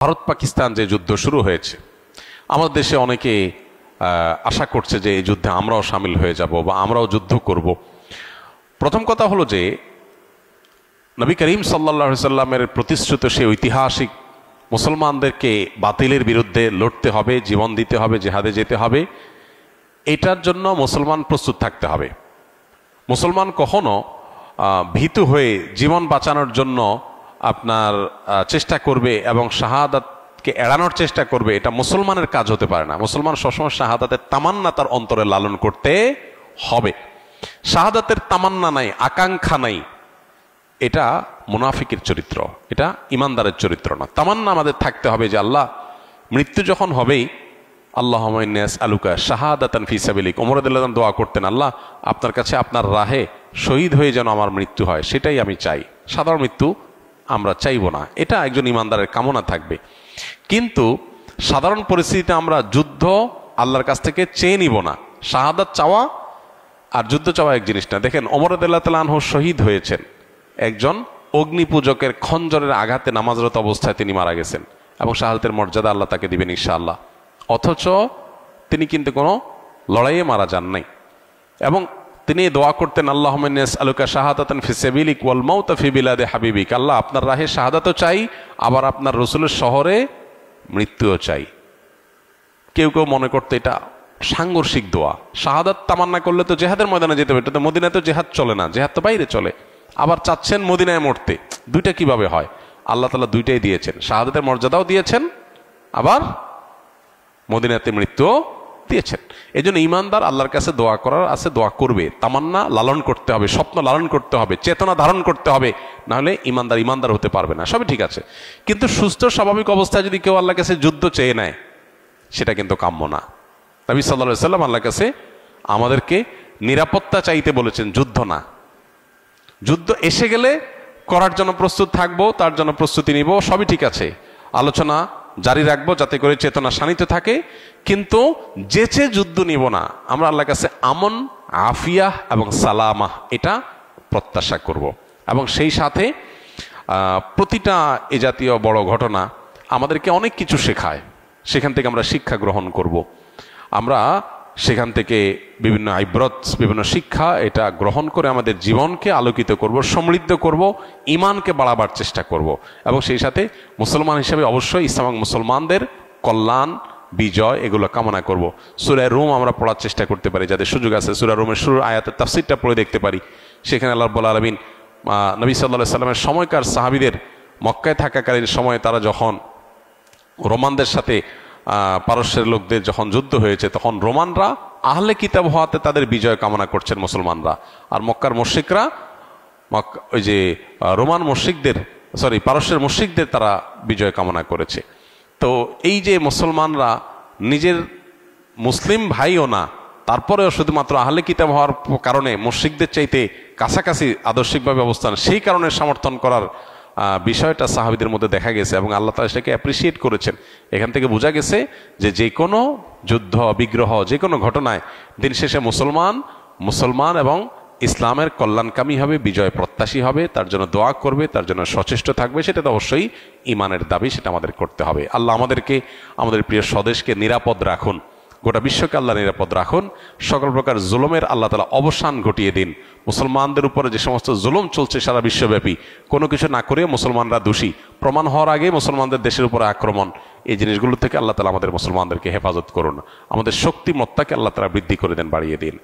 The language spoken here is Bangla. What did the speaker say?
ভারত পাকিস্তান যে যুদ্ধ শুরু হয়েছে, আমাদের দেশে অনেকে আশা করছে যে এই যুদ্ধে আমরাও সামিল হয়ে যাব বা আমরাও যুদ্ধ করব। প্রথম কথা হলো যে নবী করিম সাল্লাল্লাহু আলাইহি সাল্লামের প্রতিশ্রুত সেই ঐতিহাসিক মুসলমানদেরকে বাতিলের বিরুদ্ধে লড়তে হবে, জীবন দিতে হবে, জিহাদে যেতে হবে, এটার জন্য মুসলমান প্রস্তুত থাকতে হবে। মুসলমান কখনো ভীতু হয়ে জীবন বাঁচানোর জন্য আপনার চেষ্টা করবে এবং শাহাদাতকে এড়ানোর চেষ্টা করবে, এটা মুসলমানের কাজ হতে পারে না। মুসলমান সবসময় শাহাদাতের তামান্না তার অন্তরে লালন করতে হবে। শাহাদাতের তামান্না নাই, আকাঙ্ক্ষা নাই, এটা মুনাফিকের চরিত্র, এটা ইমানদারের চরিত্র না। তামান্না আমাদের থাকতে হবে যে আল্লাহ মৃত্যু যখন হবেই আল্লাহুম্মা ইন্নী আসআলুকা শাহাদাতান ফি সাবিলিক। ওমর রাদিয়াল্লাহু আনহু দোয়া করতেন, আল্লাহ আপনার কাছে আপনার রাহে শহীদ হয়ে যেন আমার মৃত্যু হয়, সেটাই আমি চাই। সাধারণ মৃত্যু আমরা চাইব না, এটা একজন ইমানদারের কামনা থাকবে। কিন্তু সাধারণ পরিস্থিতিতে আমরা যুদ্ধ আল্লাহর কাছ থেকে চেয়ে নিব না। শাহাদাত চাওয়া আর যুদ্ধ চাওয়া এক জিনিস না। দেখেন ওমর রাদিয়াল্লাহু তাআলা আনহু শহীদ হয়েছেন, একজন অগ্নিপূজকের খঞ্জরের আঘাতে নামাজরত অবস্থায় তিনি মারা গেছেন এবং শাহাদাতের মর্যাদা আল্লাহ তাকে দিবেন ইনশাআল্লাহ। অথচ তিনি কিন্তু কোনো লড়াইয়ে মারা যান নাই এবং তিনি দোয়া করতেন, আল্লাহুম্মা ইন্নী আসআলুকা শাহাদাতান ফি সাবিলিক ওয়াল মাউতা ফি বিলাদি হাবিবিক। আল্লাহ আপনার রাহে শাহাদাতও চাই, আবার আপনার রাসূলের শহরে মৃত্যুও চাই। কেউ কেউ মনে করতে এটা সাংঘর্ষিক দোয়া। শাহাদাত তামান্না করলে তো জেহাদের ময়দানে যেতে হবে, এটা তো মদিনায় তো জেহাদ চলে না, জেহাদ তো বাইরে চলে। আবার চাচ্ছেন মদিনায় মরতে, দুইটা কিভাবে হয়? আল্লাহ তাআলা দুইটাই দিয়েছেন, শাহাদাতের মর্যাদাও দিয়েছেন, আবার মদিনাতে মৃত্যুও দিয়েছেন। এই জন্য ইমানদার আল্লাহর কাছে দোয়া করার আছে, দোয়া করবে, তামান্না লালন করতে হবে, স্বপ্ন লালন করতে হবে, চেতনা ধারণ করতে হবে, নাহলে ইমানদার হতে পারবে না। সবই ঠিক আছে, কিন্তু সুস্থ স্বাভাবিক অবস্থায় যদি কেউ আল্লাহর কাছে যুদ্ধ চেয়ে নেয়, সেটা কিন্তু কাম্য না। নবী সাল্লাল্লাহু আলাইহি সাল্লাম আল্লাহর কাছে আমাদেরকে নিরাপত্তা চাইতে বলেছেন, যুদ্ধ না। যুদ্ধ এসে গেলে করার জন্য প্রস্তুত থাকবো, তার জন্য প্রস্তুতি নিব, সবই ঠিক আছে, আলোচনা জারি রাখবো যাতে করে চেতনা শানিত থাকে, কিন্তু যেচে যুদ্ধ নিব না। আমরা আল্লাহর কাছে আমন, আফিয়া এবং সালামা এটা প্রত্যাশা করব। এবং সেই সাথে প্রতিটা এ জাতীয় বড় ঘটনা আমাদেরকে অনেক কিছু শেখায়, সেখান থেকে আমরা শিক্ষা গ্রহণ করব। আমরা সেখান থেকে বিভিন্ন আইব্রত, বিভিন্ন শিক্ষা এটা গ্রহণ করে আমাদের জীবনকে আলোকিত করব, সমৃদ্ধ করব, ইমানকে বাড়াবার চেষ্টা করব। এবং সেই সাথে মুসলমান হিসেবে অবশ্যই ইসলাম এবং মুসলমানদের কল্যাণ, বিজয় এগুলো কামনা করব। সূরা রুম আমরা পড়ার চেষ্টা করতে পারি, যাদের সুযোগ আছে সূরা রুমের শুরুর আয়াতের তাফসীরটা পড়ে দেখতে পারি। সেখানে আল্লাহ রাব্বুল আলামিন নবী সাল্লাল্লাহু আলাইহি সাল্লামের সময়কার সাহাবীদের মক্কায় থাকাকালীন সময়ে তারা যখন রোমানদের সাথে পারস্যের লোকদের যখন যুদ্ধ হয়েছে, তখন রোমানরা আহলে কিতাব হওয়াতে তাদের বিজয় কামনা করছেন মুসলমানরা, আর মক্কার মুশরিকরা ওই যে রোমান মুশরিকদের, পারস্যের মুশরিকদের তারা বিজয় কামনা করেছে। তো এই যে মুসলমানরা নিজের মুসলিম ভাইও না, তারপরেও শুধুমাত্র আহলে কিতাব হওয়ার কারণে মুশরিকদের চাইতে কাছাকাছি আদর্শিকভাবে অবস্থান, সেই কারণে সমর্থন করার বিষয়টা সাহাবীদের মধ্যে দেখা গেছে এবং আল্লাহ তাআলা সেটাকে অ্যাপ্রিসিয়েট করেছেন। এখান থেকে বোঝা গেছে যে কোনো যুদ্ধ বিগ্রহ, যে কোনো ঘটনায় দিন শেষে মুসলমান এবং ইসলামের কল্যাণকামী হবে, বিজয় প্রত্যাশী হবে, তার জন্য দোয়া করবে, তার জন্য সচেষ্ট থাকবে। সেটা তো অবশ্যই ইমানের দাবি, সেটা আমাদের করতে হবে। আল্লাহ আমাদেরকে, আমাদের প্রিয় স্বদেশকে নিরাপদ রাখুন, গোটা বিশ্বকে আল্লাহ নিরাপদ রাখুন, সকল প্রকার জুলুমের আল্লাহ তাআলা অবসান ঘটিয়ে দিন। মুসলমানদের উপরে যে সমস্ত জুলুম চলছে সারা বিশ্বব্যাপী, কোনো কিছু না করে মুসলমানরা দোষী প্রমাণ হওয়ার আগে মুসলমানদের দেশের উপরে আক্রমণ, এই জিনিসগুলো থেকে আল্লাহ তাআলা আমাদের মুসলমানদেরকে হেফাজত করুন। আমাদের শক্তিমত্তাকে আল্লাহ তাআলা বৃদ্ধি করে দেন, বাড়িয়ে দিন।